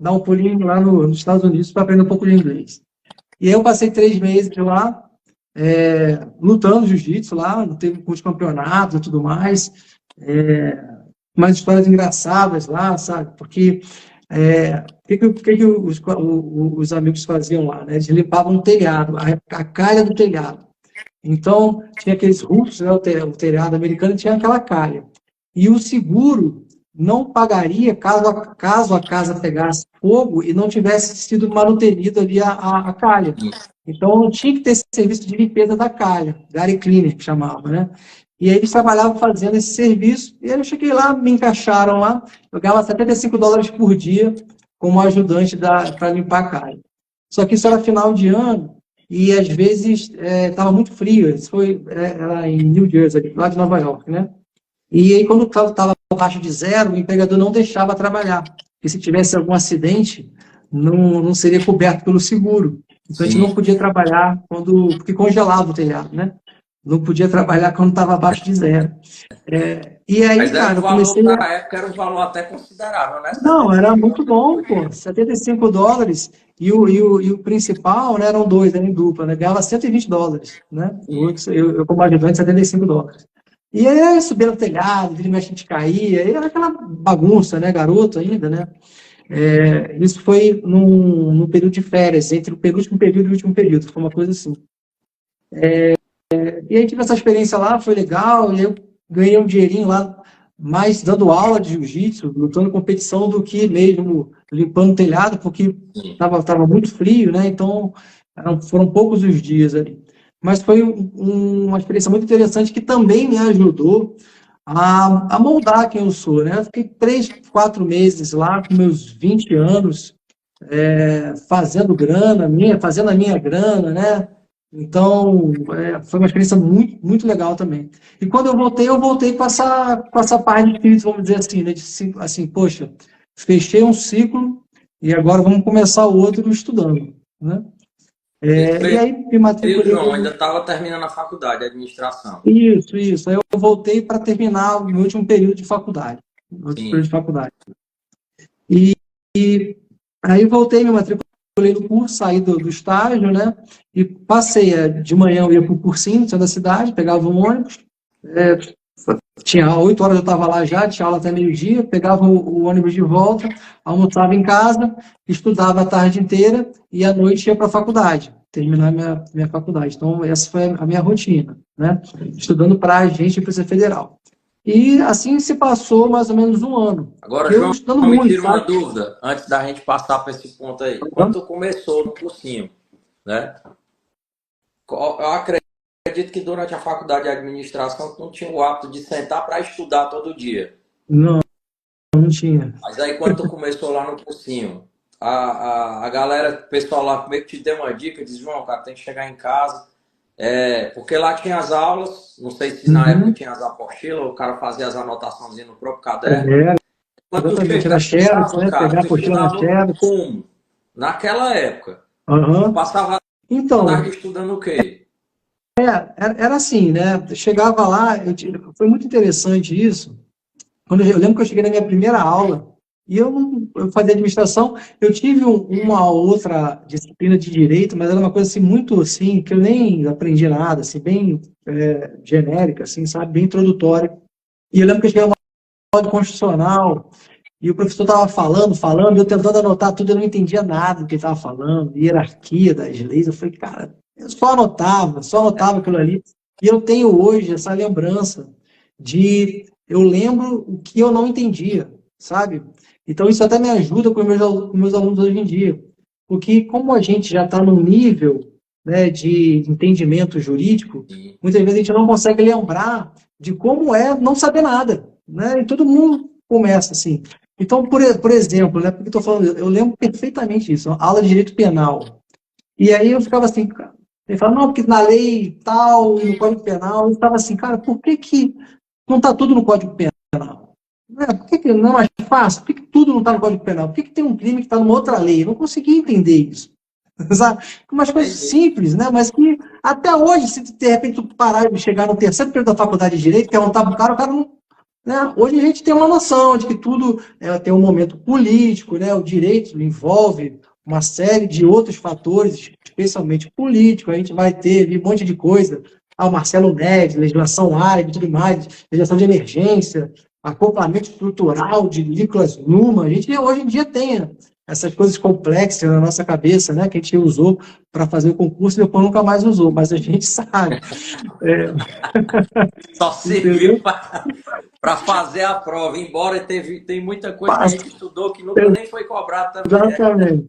dar um pulinho lá nos Estados Unidos para aprender um pouco de inglês. E aí eu passei 3 meses lá, lutando jiu-jitsu lá, teve muitos campeonatos e tudo mais, umas histórias engraçadas lá, sabe? Porque o que os amigos faziam lá, né? Eles limpavam o telhado, a calha do telhado. Então, tinha aqueles roofs, né? O telhado americano tinha aquela calha. E o seguro não pagaria caso a casa pegasse fogo e não tivesse sido manutenida ali a calha. Então, não tinha que ter esse serviço de limpeza da calha, Gary Cleaner, que chamava, né? E aí eles trabalhavam fazendo esse serviço, e aí eu cheguei lá, me encaixaram lá, eu ganhava $75 por dia como ajudante para limpar a calha. Só que isso era final de ano, e às vezes estava muito frio, isso era em New Jersey, lá de Nova York, né? E aí quando estava abaixo de zero, o empregador não deixava trabalhar, porque se tivesse algum acidente, não seria coberto pelo seguro. Então a gente não podia trabalhar porque congelava o telhado, né? Não podia trabalhar quando estava abaixo de zero. E aí, Mas era cara, um eu valor, comecei na época era um valor até considerável, né? Não, era muito $75 bom, por pô. dia. $75 e o principal, né, eram dois, era em dupla, né? Ganhava $120, né? Eu como ajudante, $75. E aí subia no telhado, vira e mexe a gente caía, e era aquela bagunça, né? Garoto ainda, né? Isso foi no período de férias, entre o penúltimo período e o último período, foi uma coisa assim. E aí tive essa experiência lá, foi legal, e eu ganhei um dinheirinho lá, mais dando aula de jiu-jitsu, lutando competição, do que mesmo limpando o telhado, porque estava muito frio, né? Então foram poucos os dias ali. Mas foi uma experiência muito interessante que também me ajudou a moldar quem eu sou, né? Eu fiquei 3, 4 meses lá, com meus 20 anos, fazendo fazendo a minha grana, né? Então, foi uma experiência muito, muito legal também. E quando eu voltei com essa paz de espírito, vamos dizer assim, né? Assim, poxa, fechei um ciclo e agora vamos começar o outro estudando, né? Esse E aí me período, matriculei. João, ainda estava terminando a faculdade, de administração. Isso. Aí eu voltei para terminar o meu último período de faculdade. Sim. E aí voltei, me matriculei no curso, saí do estágio, né? E passei, de manhã eu ia para o cursinho, no centro da cidade, pegava um ônibus, tinha 8 horas eu estava lá já, tinha aula até meio-dia, pegava o ônibus de volta, almoçava em casa, estudava a tarde inteira e à noite ia para a faculdade, terminar minha faculdade. Então, essa foi a minha rotina, né? Estudando para agente de Polícia Federal. E assim se passou mais ou menos um ano. Agora, Eu João, estudando me muito, tira uma sabe? dúvida, antes da gente passar para esse ponto aí. Quando tu começou no cursinho, né? Eu acredito que durante a faculdade de administração tu não tinha o hábito de sentar para estudar todo dia. Não, não tinha. Mas aí quando tu começou lá no cursinho, a galera, o pessoal lá meio que te deu uma dica, diz, João, cara, tem que chegar em casa. Porque lá tinha as aulas, não sei se na época Uhum. tinha as apostilas, o cara fazia as anotações no próprio caderno. Era, Quando tu exatamente, era chegava em Xerox, casa, né? cara, Pegar a tu apostila na estudava Xerox. como? Naquela época. Tu Uhum. passava a Então, tarde estudando o quê? era assim, né? Chegava lá, foi muito interessante isso. Eu lembro que eu cheguei na minha primeira aula e eu fazia administração, eu tive uma outra disciplina de direito, mas era uma coisa assim muito assim, que eu nem aprendi nada, assim, bem genérica, assim, sabe? Bem introdutória. E eu lembro que eu cheguei numa aula de constitucional, e o professor estava falando, e eu tentando anotar tudo, eu não entendia nada do que ele estava falando, hierarquia das leis. Eu falei, cara, eu só anotava aquilo ali. E eu tenho hoje essa lembrança eu lembro o que eu não entendia, sabe? Então isso até me ajuda com meus alunos hoje em dia. Porque como a gente já está num nível, né, de entendimento jurídico, Sim. muitas vezes a gente não consegue lembrar de como é não saber nada, né? E todo mundo começa assim. Então, por exemplo, né, porque estou falando, eu lembro perfeitamente isso, uma aula de direito penal. E aí eu ficava assim, cara, ele fala, não, porque na lei tal, e no Código Penal, eu estava assim, cara, por que não está tudo no Código Penal? Por que não é mais fácil? Por que tudo não está no Código Penal? Por que tem um crime que está numa outra lei? Eu não conseguia entender isso. Sabe? Umas coisas Entendi. simples, né? Mas que até hoje, se de repente tu parar e chegar no terceiro período da faculdade de Direito, perguntar para o cara não né? Hoje a gente tem uma noção de que tudo tem um momento político, né? O direito envolve uma série de outros fatores, especialmente político. A gente vai ter ali um monte de coisa. O Marcelo Médici, legislação árabe e tudo mais, legislação de emergência, acoplamento estrutural de Nicolas Numa. A gente hoje em dia tem essas coisas complexas na nossa cabeça, né? Que a gente usou para fazer o concurso e depois nunca mais usou, mas a gente sabe. Só serviu para fazer a prova, embora tem muita coisa que a gente estudou que nunca nem foi cobrado também. Exatamente.